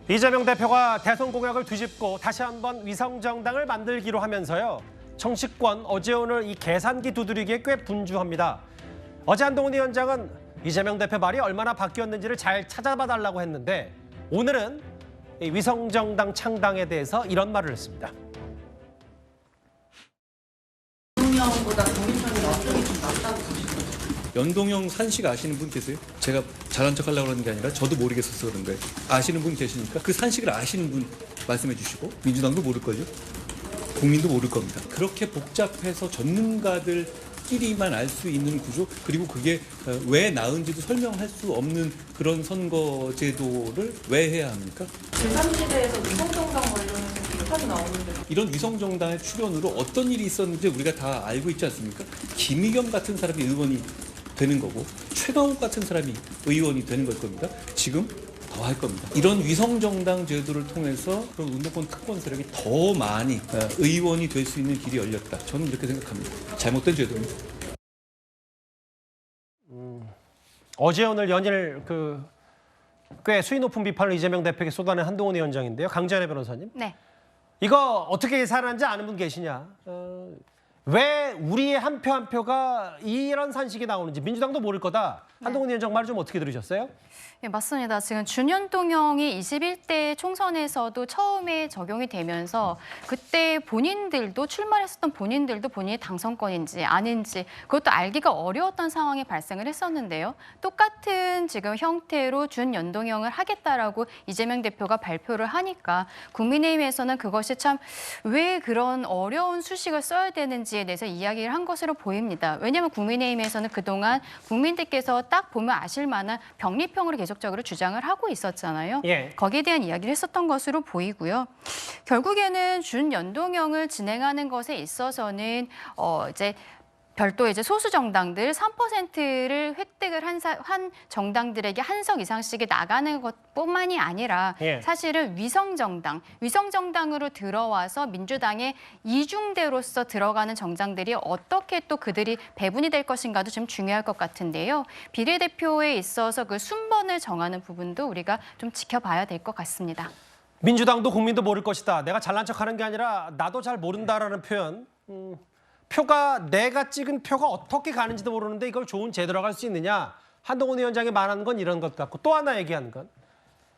이재명 대표가 대선 공약을 뒤집고 다시 한번 위성정당을 만들기로 하면서요. 정치권 어제 오늘 이 계산기 두드리기에 꽤 분주합니다. 어제 한동훈 위원장은 이재명 대표 말이 얼마나 바뀌었는지를 잘 찾아봐 달라고 했는데 오늘은 이 위성정당 창당에 대해서 이런 말을 했습니다. 연동형보다 국민선이 어떤 게 좀 낫다고 보시나요? 연동형 산식 아시는 분 계세요? 제가 잘한 척 하려고 하는 게 아니라 저도 모르겠어서 그런 거예요. 아시는 분 계시니까 그 산식을 아시는 분 말씀해 주시고 민주당도 모를걸요? 국민도 모를 겁니다. 그렇게 복잡해서 전문가들끼리만 알 수 있는 구조 그리고 그게 왜 나은지도 설명할 수 없는 그런 선거 제도를 왜 해야 합니까? 제3지대에서 위성정당 관련해서 비판이 나오는데 이런 위성정당의 출연으로 어떤 일이 있었는지 우리가 다 알고 있지 않습니까? 김의겸 같은 사람이 의원이 되는 거고 최강욱 같은 사람이 의원이 되는 걸 겁니다. 지금 더 할 겁니다. 이런 위성정당 제도를 통해서 그런 운동권 특권 세력이 더 많이 의원이 될 수 있는 길이 열렸다. 저는 이렇게 생각합니다. 잘못된 제도입니다. 어제 오늘 연일 꽤 수위 높은 비판을 이재명 대표에게 쏟아낸 한동훈 위원장인데요. 강지한의 변호사님. 네. 이거 어떻게 계산하는지 아는 분 계시냐? 왜 우리의 한 표 한 표가 이런 산식이 나오는지 민주당도 모를 거다. 한동훈 위원장 말 좀 어떻게 들으셨어요? 네, 맞습니다. 지금 준연동형이 21대 총선에서도 처음에 적용이 되면서 그때 본인들도 출마했었던 본인들도 본인이 당선권인지 아닌지 그것도 알기가 어려웠던 상황이 발생을 했었는데요. 똑같은 지금 형태로 준연동형을 하겠다라고 이재명 대표가 발표를 하니까 국민의힘에서는 그것이 참 왜 그런 어려운 수식을 써야 되는지에 대해서 이야기를 한 것으로 보입니다. 왜냐하면 국민의힘에서는 그동안 국민들께서 딱 보면 아실 만한 병립형으로 계속적으로 주장을 하고 있었잖아요. 예. 거기에 대한 이야기를 했었던 것으로 보이고요. 결국에는 준연동형을 진행하는 것에 있어서는 이제 별도 이제 소수 정당들 3%를 획득을 한 정당들에게 한 석 이상씩이 나가는 것뿐만이 아니라 예. 사실은 위성정당으로 들어와서 민주당의 이중대로서 들어가는 정당들이 어떻게 또 그들이 배분이 될 것인가도 좀 중요할 것 같은데요. 비례대표에 있어서 그 순번을 정하는 부분도 우리가 좀 지켜봐야 될 것 같습니다. 민주당도 국민도 모를 것이다. 내가 잘난 척하는 게 아니라 나도 잘 모른다라는 표현. 표가 내가 찍은 표가 어떻게 가는지도 모르는데 이걸 좋은 제도로 갈 수 있느냐. 한동훈 위원장이 말하는 건 이런 것 같고 또 하나 얘기하는 건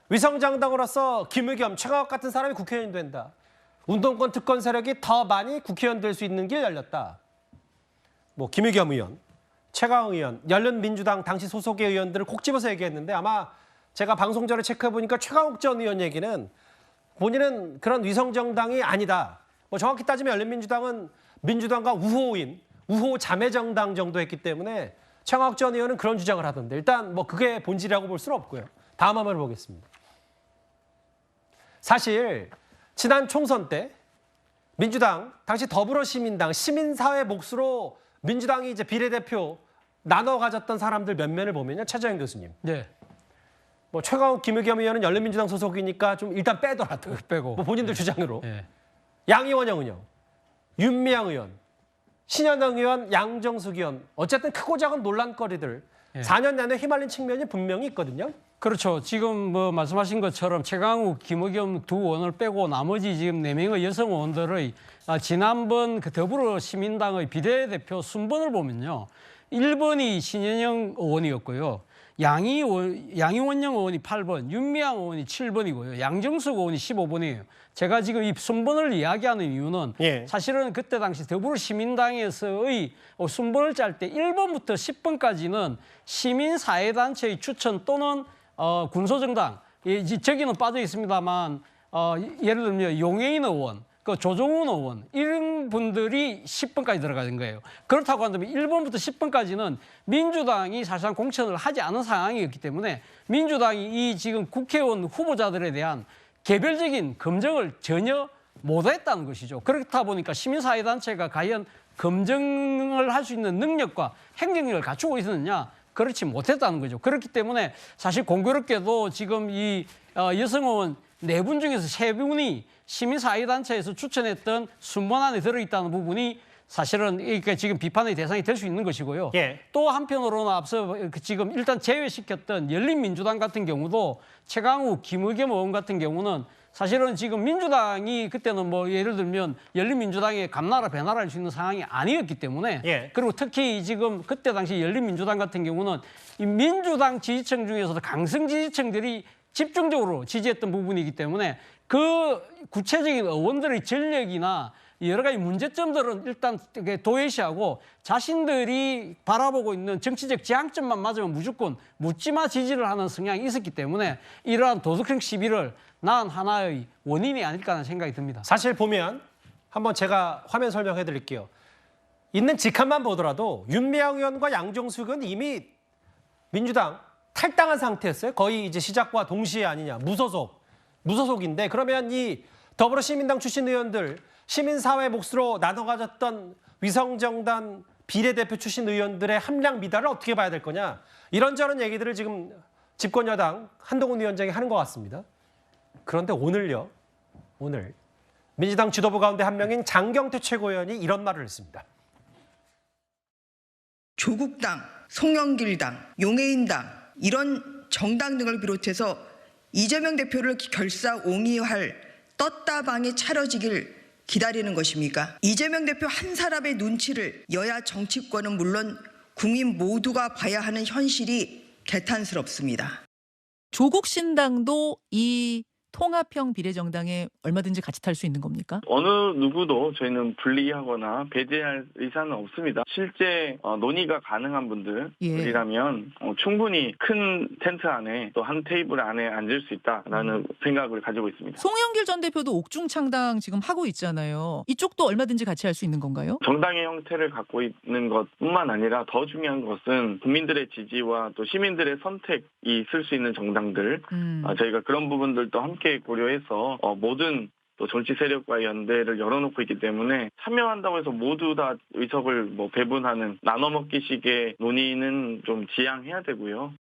위성정당으로서 김의겸, 최강욱 같은 사람이 국회의원이 된다. 운동권 특권 세력이 더 많이 국회의원 될 수 있는 길 열렸다. 뭐 김의겸 의원, 최강욱 의원, 열린민주당 당시 소속의 의원들을 콕 집어서 얘기했는데 아마 제가 방송 전에 체크해보니까 최강욱 전 의원 얘기는 본인은 그런 위성정당이 아니다. 뭐 정확히 따지면 열린민주당은 민주당과 우호 자매정당 정도 했기 때문에 최강욱 전 의원은 그런 주장을 하던데 일단 뭐 그게 본질이라고 볼 수는 없고요. 다음 화면을 보겠습니다. 사실 지난 총선 때 민주당, 당시 더불어시민당, 시민사회 몫으로 민주당이 이제 비례대표 나눠 가졌던 사람들 몇몇을 보면요. 최재형 교수님. 네. 뭐 최강욱, 김의겸 의원은 열린민주당 소속이니까 좀 일단 빼더라도 빼고. 뭐 본인들 네. 주장으로 네. 양이원영 의원, 윤미향 의원, 신현영 의원, 양정숙 의원 어쨌든 크고 작은 논란거리들 4년 내내 휘말린 측면이 분명히 있거든요. 그렇죠. 지금 뭐 말씀하신 것처럼 최강욱, 김의겸 두 의원을 빼고 나머지 지금 4명의 여성 의원들의 지난번 그 더불어시민당의 비례대표 순번을 보면요. 1번이 신현영 의원이었고요. 양이원영 의원이 8번, 윤미향 의원이 7번이고요. 양정숙 의원이 15번이에요. 제가 지금 이 순번을 이야기하는 이유는 사실은 그때 당시 더불어시민당에서의 순번을 짤 때 1번부터 10번까지는 시민사회단체의 추천 또는 군소정당, 저기는 빠져 있습니다만 예를 들면 용해인 의원, 조정훈 의원 이런 분들이 10번까지 들어가는 거예요. 그렇다고 한다면 1번부터 10번까지는 민주당이 사실상 공천을 하지 않은 상황이었기 때문에 민주당이 이 지금 국회의원 후보자들에 대한 개별적인 검증을 전혀 못했다는 것이죠. 그렇다 보니까 시민사회단체가 과연 검증을 할 수 있는 능력과 행정력을 갖추고 있었느냐? 그렇지 못했다는 거죠. 그렇기 때문에 사실 공교롭게도 지금 이 여성 의원 4분 중에서 3분이 시민사회단체에서 추천했던 순번 안에 들어있다는 부분이 사실은 이게 지금 비판의 대상이 될 수 있는 것이고요. 예. 또 한편으로는 앞서 지금 일단 제외시켰던 열린민주당 같은 경우도 최강욱, 김의겸 의원 같은 경우는 사실은 지금 민주당이 그때는 뭐 예를 들면 열린민주당의 감나라 배나라 할 수 있는 상황이 아니었기 때문에 예. 그리고 특히 지금 그때 당시 열린민주당 같은 경우는 이 민주당 지지층 중에서도 강성 지지층들이 집중적으로 지지했던 부분이기 때문에 그 구체적인 의원들의 전력이나 여러 가지 문제점들은 일단 도외시하고 자신들이 바라보고 있는 정치적 지향점만 맞으면 무조건 묻지마 지지를 하는 성향이 있었기 때문에 이러한 도덕성 시비를 낳은 하나의 원인이 아닐까 하는 생각이 듭니다. 사실 보면 한번 제가 화면 설명해 드릴게요. 있는 직함만 보더라도 윤미향 의원과 양정숙 의원은 이미 민주당 탈당한 상태였어요. 거의 이제 시작과 동시에 아니냐. 무소속인데 그러면 이 더불어시민당 출신 의원들 시민사회 몫으로 나눠 가졌던 위성정당 비례대표 출신 의원들의 함량 미달을 어떻게 봐야 될 거냐. 이런저런 얘기들을 지금 집권여당 한동훈 위원장이 하는 것 같습니다. 그런데 오늘요. 오늘 민주당 지도부 가운데 한 명인 장경태 최고위원이 이런 말을 했습니다. 조국당, 송영길당, 용해인당 이런 정당 등을 비롯해서 이재명 대표를 결사옹위할 떴다방이 차려지길 기다리는 것입니까? 이재명 대표 한 사람의 눈치를 여야 정치권은 물론 국민 모두가 봐야 하는 현실이 개탄스럽습니다. 조국 신당도 이 통합형 비례정당에 얼마든지 같이 탈 수 있는 겁니까? 어느 누구도 저희는 분리하거나 배제할 의사는 없습니다. 실제 논의가 가능한 분들이라면 충분히 큰 텐트 안에 또 한 테이블 안에 앉을 수 있다라는 생각을 가지고 있습니다. 송영길 전 대표도 옥중창당 지금 하고 있잖아요. 이쪽도 얼마든지 같이 할 수 있는 건가요? 정당의 형태를 갖고 있는 것뿐만 아니라 더 중요한 것은 국민들의 지지와 또 시민들의 선택이 있을 수 있는 정당들 저희가 그런 부분들도 함께 고려해서 모든 또 정치 세력과의 연대를 열어놓고 있기 때문에 참여한다고 해서 모두 다 의석을 배분하는 나눠먹기식의 논의는 좀 지양해야 되고요.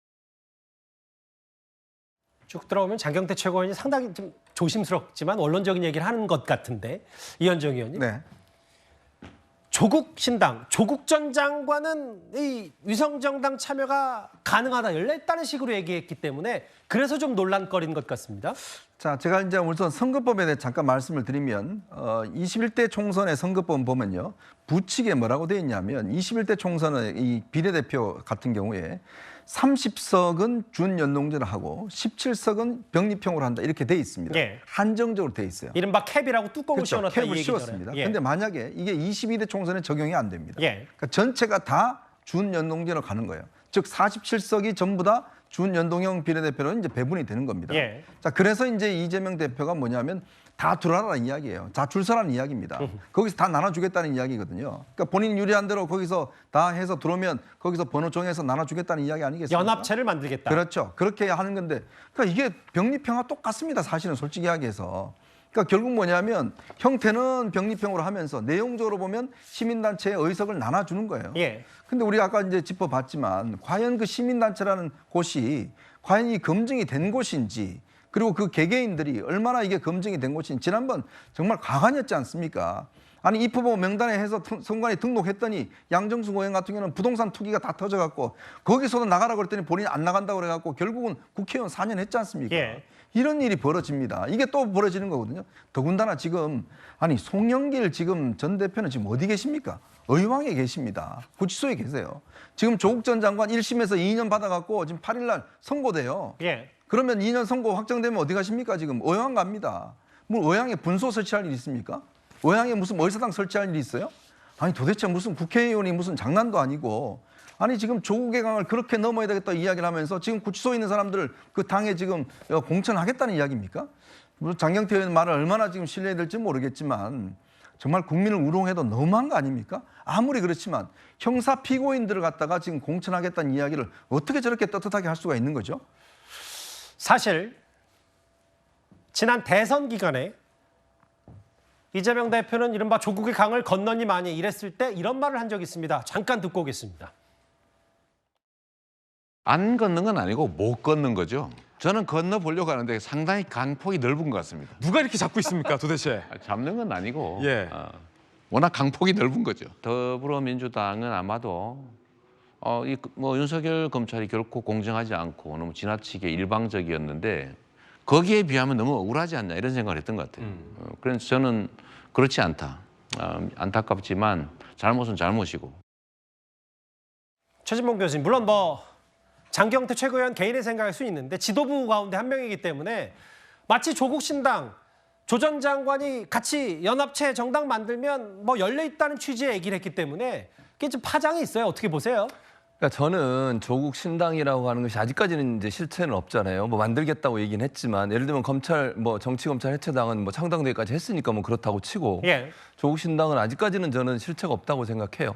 쭉 들어오면 장경태 최고위원이 상당히 좀 조심스럽지만 원론적인 얘기를 하는 것 같은데 이현정 의원님. 네. 조국 신당, 조국 전 장관은 이 위성정당 참여가 가능하다, 열렸다는 식으로 얘기했기 때문에 그래서 좀 논란거리인 것 같습니다. 자, 제가 이제 우선 선거법에 대해 잠깐 말씀을 드리면 21대 총선의 선거법 보면요. 부칙에 뭐라고 되어 있냐면 21대 총선의 이 비례대표 같은 경우에 30석은 준연동제를 하고 17석은 병립형으로 한다 이렇게 돼 있습니다. 예. 한정적으로 돼 있어요. 이른바 캡이라고 뚜껑을 그렇죠. 씌워놨다 이 캡을 얘기잖아요. 씌웠습니다. 예. 근데 만약에 이게 22대 총선에 적용이 안 됩니다. 예. 그러니까 전체가 다 준연동제로 가는 거예요. 즉 47석이 전부 다 준연동형 비례대표로 이제 배분이 되는 겁니다. 예. 자, 그래서 이제 이재명 대표가 뭐냐면 다 들어라는 이야기예요. 다 줄 서라는 이야기입니다. 거기서 다 나눠주겠다는 이야기거든요. 그러니까 본인 유리한 대로 거기서 다 해서 들어오면 거기서 번호 정해서 나눠주겠다는 이야기 아니겠습니까? 연합체를 만들겠다. 그렇죠. 그렇게 하는 건데, 그러니까 이게 병립형과 똑같습니다. 사실은 솔직히 이야기해서. 그러니까 결국 뭐냐면 형태는 병립형으로 하면서 내용적으로 보면 시민단체의 의석을 나눠주는 거예요. 예. 근데 우리가 아까 이제 짚어봤지만 과연 그 시민단체라는 곳이 과연 이 검증이 된 곳인지 그리고 그 개개인들이 얼마나 이게 검증이 된 곳인지 지난번 정말 가관이었지 않습니까? 아니 입후보 명단에 해서 선관위 등록했더니 양정숙 의원 같은 경우는 부동산 투기가 다 터져갖고 거기서도 나가라고 그랬더니 본인이 안 나간다고 그래갖고 결국은 국회의원 4년 했지 않습니까? 예. 이런 일이 벌어집니다. 이게 또 벌어지는 거거든요. 더군다나 지금 아니 송영길 지금 전 대표는 지금 어디 계십니까? 의왕에 계십니다. 구치소에 계세요. 지금 조국 전 장관 1심에서 2년 받아갖고 지금 8일 날 선고돼요. 예. 그러면 2년 선고 확정되면 어디 가십니까? 지금 의왕 갑니다. 뭐 의왕에 분소 설치할 일 있습니까? 의왕에 무슨 의사당 설치할 일이 있어요? 아니 도대체 무슨 국회의원이 무슨 장난도 아니고 아니 지금 조국의 강을 그렇게 넘어야 되겠다 이야기를 하면서 지금 구치소에 있는 사람들을 그 당에 지금 공천하겠다는 이야기입니까? 물론 장경태 의원 말을 얼마나 지금 신뢰해야 될지 모르겠지만 정말 국민을 우롱해도 너무한 거 아닙니까? 아무리 그렇지만 형사 피고인들을 갖다가 지금 공천하겠다는 이야기를 어떻게 저렇게 떳떳하게 할 수가 있는 거죠? 사실 지난 대선 기간에 이재명 대표는 이른바 조국의 강을 건너니 마니 이랬을 때 이런 말을 한 적이 있습니다. 잠깐 듣고 오겠습니다. 안 걷는 건 아니고 못 걷는 거죠. 저는 건너보려고 하는데 상당히 강폭이 넓은 것 같습니다. 누가 이렇게 잡고 있습니까 도대체? 잡는 건 아니고 예. 워낙 강폭이 넓은 거죠. 더불어민주당은 아마도 뭐 윤석열 검찰이 결코 공정하지 않고 너무 지나치게 일방적이었는데 거기에 비하면 너무 억울하지 않냐 이런 생각을 했던 것 같아요. 그래서 저는 그렇지 않다. 안타깝지만 잘못은 잘못이고. 최진봉 교수님, 물론 뭐 장경태 최고위원 개인의 생각일 수 있는데 지도부 가운데 한 명이기 때문에 마치 조국 신당 조 전 장관이 같이 연합체 정당 만들면 뭐 열려 있다는 취지의 얘기를 했기 때문에 이게 좀 파장이 있어요. 어떻게 보세요? 그러니까 저는 조국 신당이라고 하는 것이 아직까지는 이제 실체는 없잖아요. 뭐 만들겠다고 얘기는 했지만 예를 들면 검찰 뭐 정치검찰 해체당은 뭐 창당되기까지 했으니까 뭐 그렇다고 치고 예. 조국 신당은 아직까지는 저는 실체가 없다고 생각해요.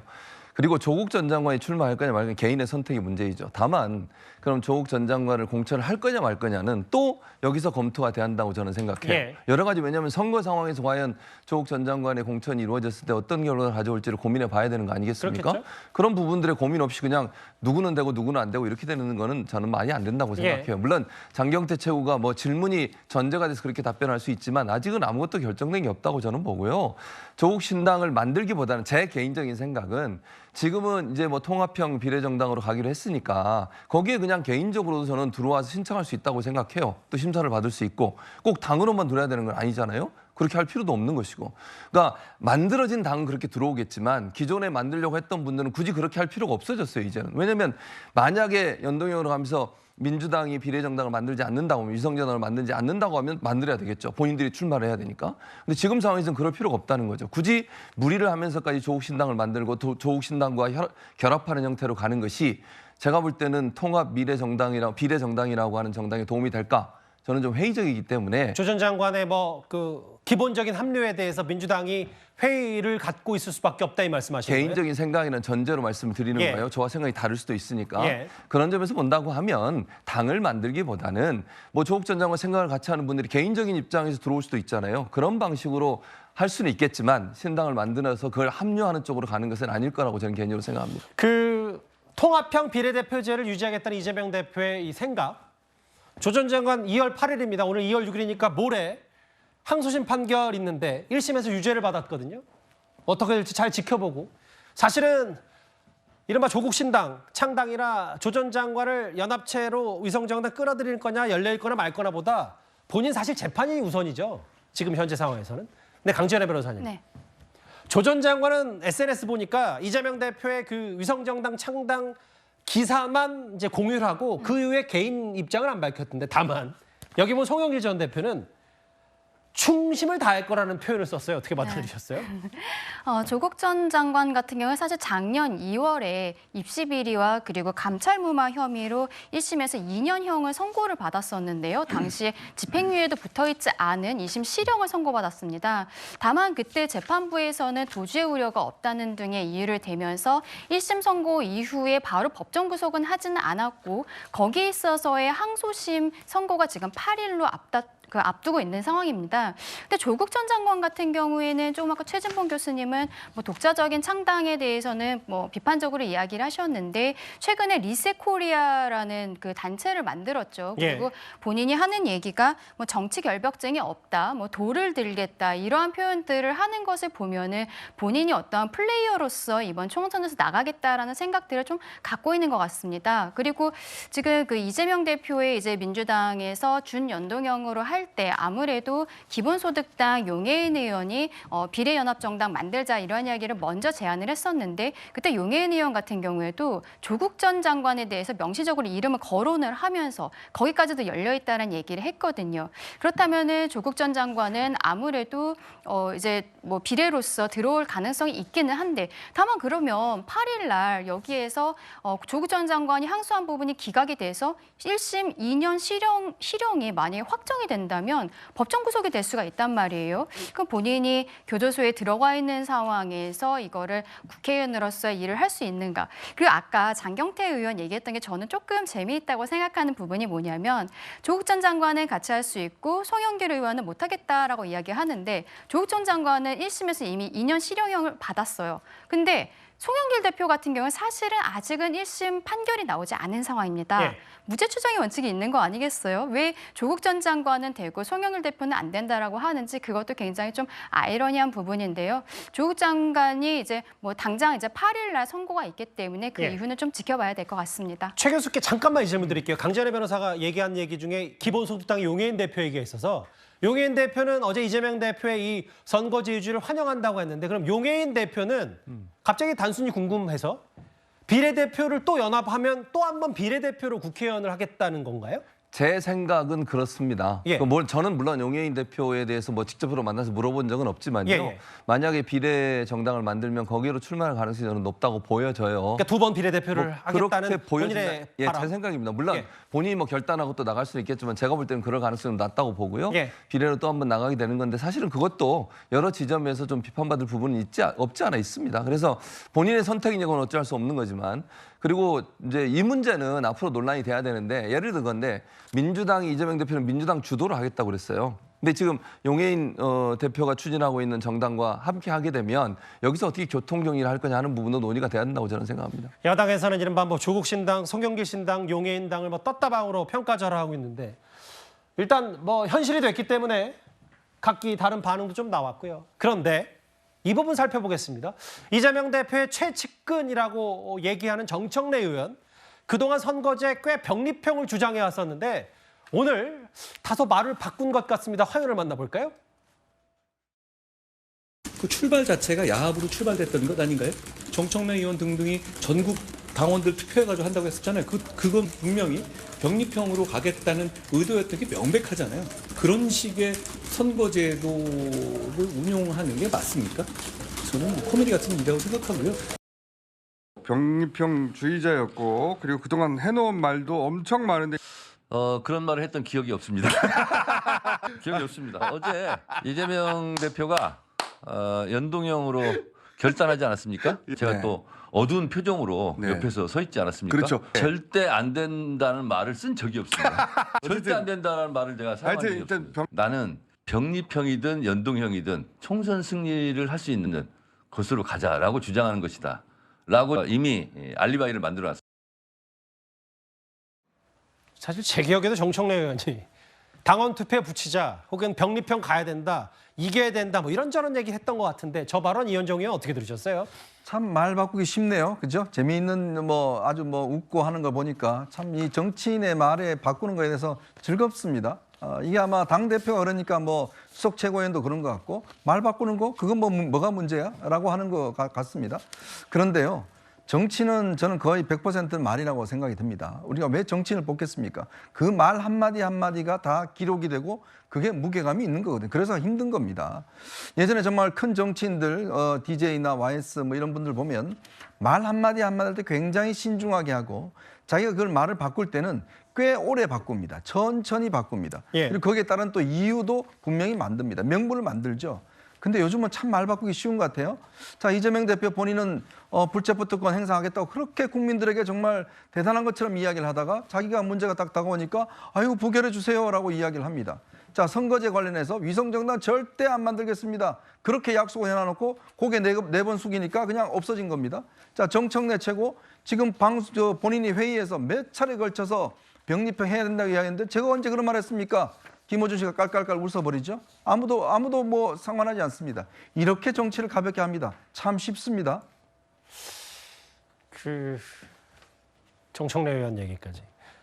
그리고 조국 전 장관이 출마할 거냐 말 거냐 개인의 선택이 문제이죠. 다만 그럼 조국 전 장관을 공천을 할 거냐 말 거냐는 또 여기서 검토가 돼야 한다고 저는 생각해요. 예. 여러 가지 왜냐하면 선거 상황에서 과연 조국 전 장관의 공천이 이루어졌을 때 어떤 결과를 가져올지를 고민해 봐야 되는 거 아니겠습니까? 그렇겠죠? 그런 부분들의 고민 없이 그냥 누구는 되고 누구는 안 되고 이렇게 되는 거는 저는 말이 안 된다고 생각해요. 물론 장경태 최고가 뭐 질문이 전제가 돼서 그렇게 답변할 수 있지만 아직은 아무것도 결정된 게 없다고 저는 보고요. 조국 신당을 만들기보다는 제 개인적인 생각은 지금은 이제 뭐 통합형 비례정당으로 가기로 했으니까 거기에 그냥 개인적으로도 저는 들어와서 신청할 수 있다고 생각해요. 또 심사를 받을 수 있고 꼭 당으로만 들어야 되는 건 아니잖아요. 그렇게 할 필요도 없는 것이고. 그러니까 만들어진 당은 그렇게 들어오겠지만 기존에 만들려고 했던 분들은 굳이 그렇게 할 필요가 없어졌어요, 이제는. 왜냐하면 만약에 연동형으로 가면서 민주당이 비례정당을 만들지 않는다고 하면 위성정당을 만들지 않는다고 하면 만들어야 되겠죠. 본인들이 출마를 해야 되니까. 근데 지금 상황에서는 그럴 필요가 없다는 거죠. 굳이 무리를 하면서까지 조국신당을 만들고 조국신당과 결합하는 형태로 가는 것이 제가 볼 때는 통합 비례정당이라고 하는 정당에 도움이 될까? 저는 좀 회의적이기 때문에 조 전 장관의 뭐 그 기본적인 합류에 대해서 민주당이 회의를 갖고 있을 수밖에 없다 이 말씀하시는 거예요? 개인적인 생각이나 전제로 말씀을 드리는 예. 거예요. 저와 생각이 다를 수도 있으니까. 예. 그런 점에서 본다고 하면 당을 만들기보다는 뭐 조국 전 장관 생각을 같이 하는 분들이 개인적인 입장에서 들어올 수도 있잖아요. 그런 방식으로 할 수는 있겠지만 신당을 만들어서 그걸 합류하는 쪽으로 가는 것은 아닐 거라고 저는 개인적으로 생각합니다. 그 통합형 비례대표제를 유지하겠다는 이재명 대표의 이 생각. 조 전 장관 2월 8일입니다. 오늘 2월 6일이니까 모레 항소심 판결 있는데 1심에서 유죄를 받았거든요. 어떻게 될지 잘 지켜보고. 사실은 이른바 조국 신당, 창당이라 조 전 장관을 연합체로 위성정당 끌어들일 거냐 열릴 거나 말 거나 보다 본인 사실 재판이 우선이죠. 지금 현재 상황에서는. 근데 강지연의 변호사님. 네. 조 전 장관은 SNS 보니까 이재명 대표의 그 위성정당 창당 기사만 이제 공유를 하고 그 이후에 개인 입장을 안 밝혔던데 다만 여기 보면 송영길 전 대표는 충심을 다할 거라는 표현을 썼어요. 어떻게 받아들이셨어요? 조국 전 장관 같은 경우는 사실 작년 2월에 입시 비리와 그리고 감찰 무마 혐의로 1심에서 2년형을 선고를 받았었는데요. 당시에 집행유예도 붙어있지 않은 2심 실형을 선고받았습니다. 다만 그때 재판부에서는 도주의 우려가 없다는 등의 이유를 대면서 1심 선고 이후에 바로 법정 구속은 하지는 않았고 거기에 있어서의 항소심 선고가 지금 8일로 앞두고 있는 상황입니다. 근데 조국 전 장관 같은 경우에는 조금 아까 최진봉 교수님은 뭐 독자적인 창당에 대해서는 뭐 비판적으로 이야기를 하셨는데 최근에 리셋 코리아라는 그 단체를 만들었죠. 그리고 예. 본인이 하는 얘기가 뭐 정치 결벽증이 없다, 뭐 돌을 들겠다 이러한 표현들을 하는 것을 보면은 본인이 어떠한 플레이어로서 이번 총선에서 나가겠다라는 생각들을 좀 갖고 있는 것 같습니다. 그리고 지금 그 이재명 대표의 이제 민주당에서 준연동형으로 할 때 아무래도 기본소득당 용해인 의원이 비례연합정당 만들자 이런 이야기를 먼저 제안을 했었는데 그때 용해인 의원 같은 경우에도 조국 전 장관에 대해서 명시적으로 이름을 거론을 하면서 거기까지도 열려있다는 얘기를 했거든요. 그렇다면은 조국 전 장관은 아무래도 이제 뭐 비례로서 들어올 가능성이 있기는 한데 다만 그러면 8일 날 여기에서 조국 전 장관이 항소한 부분이 기각이 돼서 1심 2년 실형이 만약에 확정이 된다면 법정 구속이 될 수가 있단 말이에요. 그럼 본인이 교도소에 들어가 있는 상황에서 이거를 국회의원으로서 일을 할 수 있는가. 그리고 아까 장경태 의원 얘기했던 게 저는 조금 재미있다고 생각하는 부분이 뭐냐면 조국 전 장관은 같이 할 수 있고 송영길 의원은 못하겠다라고 이야기하는데 조국 전 장관은 1심에서 이미 2년 실형형을 받았어요. 근데 송영길 대표 같은 경우는 사실은 아직은 1심 판결이 나오지 않은 상황입니다. 예. 무죄 추정의 원칙이 있는 거 아니겠어요? 왜 조국 전 장관은 되고 송영길 대표는 안 된다라고 하는지 그것도 굉장히 좀 아이러니한 부분인데요. 조국 장관이 이제 뭐 당장 이제 8일 날 선고가 있기 때문에 그 예. 이후는 좀 지켜봐야 될 것 같습니다. 최 교수께 잠깐만 이 질문 드릴게요. 강전의 변호사가 얘기한 얘기 중에 기본소득당 용해인 대표 얘기가 있어서 용해인 대표는 어제 이재명 대표의 이 선거제주를 환영한다고 했는데 그럼 용해인 대표는 갑자기 단순히 궁금해서 비례대표를 또 연합하면 또 한 번 비례대표로 국회의원을 하겠다는 건가요? 제 생각은 그렇습니다. 예. 저는 물론 용해인 대표에 대해서 뭐 직접으로 만나서 물어본 적은 없지만요. 예. 만약에 비례 정당을 만들면 거기로 출마할 가능성이 저는 높다고 보여져요. 그러니까 두 번 비례대표를 하겠다는 그렇게 보여진다. 본인의 예, 바람. 제 생각입니다. 물론 예. 본인이 뭐 결단하고 또 나갈 수는 있겠지만 제가 볼 때는 그럴 가능성이 낮다고 보고요. 예. 비례로 또 한 번 나가게 되는 건데 사실은 그것도 여러 지점에서 좀 비판받을 부분이 없지 않아 있습니다. 그래서 본인의 선택이니 건 어쩔 수 없는 거지만 그리고 이제 이 문제는 앞으로 논란이 돼야 되는데 예를 들건데 민주당이 이재명 대표는 민주당 주도를 하겠다고 그랬어요. 근데 지금 용해인 대표가 추진하고 있는 정당과 함께 하게 되면 여기서 어떻게 교통정리를 할 거냐 하는 부분도 논의가 돼야 된다고 저는 생각합니다. 야당에서는 이른바 뭐 조국 신당, 송영길 신당, 용해인 당을 뭐 떴다방으로 평가절하하고 있는데 일단 뭐 현실이 됐기 때문에 각기 다른 반응도 좀 나왔고요. 그런데 이 부분 살펴보겠습니다. 이재명 대표의 최측근이라고 얘기하는 정청래 의원 그동안 선거제 꽤 병립형을 주장해 왔었는데 오늘 다소 말을 바꾼 것 같습니다. 화면을 만나볼까요? 그 출발 자체가 야합으로 출발됐던 것 아닌가요? 정청래 의원 등등이 전국 당원들 투표해가지고 한다고 했었잖아요. 그건 분명히 병립형으로 가겠다는 의도였던 게 명백하잖아요. 그런 식의 선거제도를 운용하는 게 맞습니까? 저는 코미디 같은 일이라고 생각하고요. 병립형주의자였고 그리고 그동안 해놓은 말도 엄청 많은데 그런 말을 했던 기억이 없습니다. 기억이 없습니다. 어제 이재명 대표가 연동형으로 결단하지 않았습니까? 제가 또 어두운 표정으로 옆에서 서 있지 않았습니까? 그렇죠. 절대 안 된다는 말을 쓴 적이 없습니다. 절대 안 된다는 말을 내가 사용한 적이 없습니다. 나는 병립형이든 연동형이든 총선 승리를 할 수 있는 것으로 가자라고 주장하는 것이다. 라고 이미 알리바이를 만들어놨습니다. 사실 제 기억에도 정청래 의원이 당원 투표에 붙이자 혹은 병립형 가야 된다, 이겨야 된다 뭐 이런저런 얘기 했던 것 같은데 저 발언 이현정 의원 어떻게 들으셨어요? 참 말 바꾸기 쉽네요. 그죠? 재미있는 뭐 아주 뭐 웃고 하는 걸 보니까 참 이 정치인의 말에 바꾸는 거에 대해서 즐겁습니다. 이게 아마 당대표가 그러니까 뭐 수석 최고위원도 그런 것 같고 말 바꾸는 거 그건 뭐가 문제야? 라고 하는 것 같습니다. 그런데요. 정치는 저는 거의 100% 말이라고 생각이 듭니다. 우리가 왜 정치인을 뽑겠습니까? 그 말 한마디 한마디가 다 기록이 되고 그게 무게감이 있는 거거든요. 그래서 힘든 겁니다. 예전에 정말 큰 정치인들, DJ나 YS 뭐 이런 분들 보면 말 한마디 한마디 할 때 굉장히 신중하게 하고 자기가 그걸 말을 바꿀 때는 꽤 오래 바꿉니다. 천천히 바꿉니다. 그리고 거기에 따른 또 이유도 분명히 만듭니다. 명분을 만들죠. 근데 요즘은 참 말 바꾸기 쉬운 것 같아요. 자, 이재명 대표 본인은 불체포 특권 행사하겠다고 그렇게 국민들에게 정말 대단한 것처럼 이야기를 하다가 자기가 문제가 딱 다가오니까 아이고 부결해 주세요라고 이야기를 합니다. 자, 선거제 관련해서 위성정당 절대 안 만들겠습니다. 그렇게 약속을 해놔놓고 고개 네 번 숙이니까 그냥 없어진 겁니다. 자, 정청래 최고 지금 본인이 회의에서 몇 차례 걸쳐서 병립형 해야 된다고 이야기했는데 제가 언제 그런 말 했습니까? 김어준 씨가 깔깔깔 웃어버리죠. 아무도 뭐 상관하지 않습니다. 이렇게 정치를 가볍게 합니다. 참 쉽습니다. 정청래 의원 얘기까지.